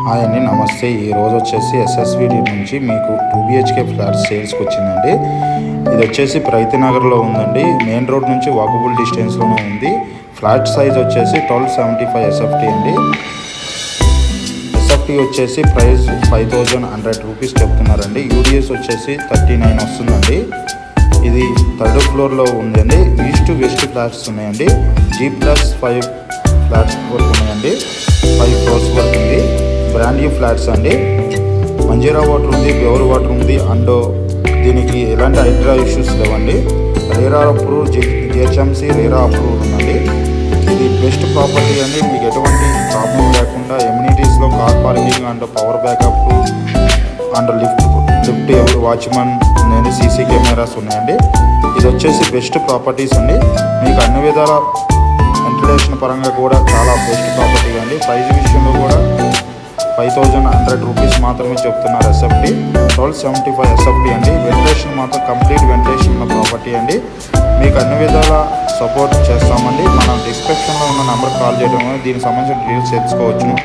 Hi అండి, నమస్తే. ఈరోజు వచ్చేసి ఎస్ఎస్విడి నుంచి మీకు 2BHK ఫ్లాట్స్ సేల్స్కి వచ్చిందండి. ఇది వచ్చేసి ప్రైతినగర్లో ఉందండి. మెయిన్ రోడ్ నుంచి వాకబుల్ డిస్టెన్స్లోనే ఉంది. ఫ్లాట్ సైజ్ వచ్చేసి 1275 SFT అండి. SFT వచ్చేసి ప్రైస్ 5100 రూపీస్ చెప్తున్నారండి. యూడిఎస్ వచ్చేసి 39 వస్తుందండి. ఇది 3rd ఫ్లోర్లో ఉందండి. ఈస్ట్ వెస్ట్ ఫ్లాట్స్ ఉన్నాయండి. G+5 ఫ్లాట్స్ వరకు ఉన్నాయండి. 5 ఫ్లోర్స్ వరకు ఉంది. బ్రాండ్ న్యూ ఫ్లాట్స్ అండి. మంజీరా వాటర్ ఉంది, ప్యూర్ వాటర్ ఉంది. అండ్ దీనికి ఎలాంటి హైడ్రా ఇష్యూస్ లేవండి. RERA approve, GHMC RERA approve ఉందండి. ఇది బెస్ట్ ప్రాపర్టీ అండి. మీకు ఎటువంటి ప్రాబ్లం లేకుండా ఎమ్యూనిటీస్లో car parking and power backup and lift watchman ఉన్నాయండి. సీసీ కెమెరాస్ ఉన్నాయండి. ఇది వచ్చేసి బెస్ట్ ప్రాపర్టీస్ అండి. మీకు అన్ని విధాల వెంటిలేషన్ పరంగా కూడా చాలా బెస్ట్ ప్రాపర్టీ అండి. ప్రైస్ విషయంలో కూడా 5100 రూపీస్ మాత్రమే చెప్తున్నారు. SFT 1275 SFT అండి. వెంటిలేషన్ మాత్రం కంప్లీట్ వెంటిలేషన్ ఉన్న ప్రాపర్టీ అండి. మీకు అన్ని విధాల సపోర్ట్ చేస్తామండి. మనం డిస్క్రిప్షన్లో ఉన్న నెంబర్ కాల్ చేయడం దీనికి సంబంధించిన డీటెయిల్స్ తెలుసుకోవచ్చును.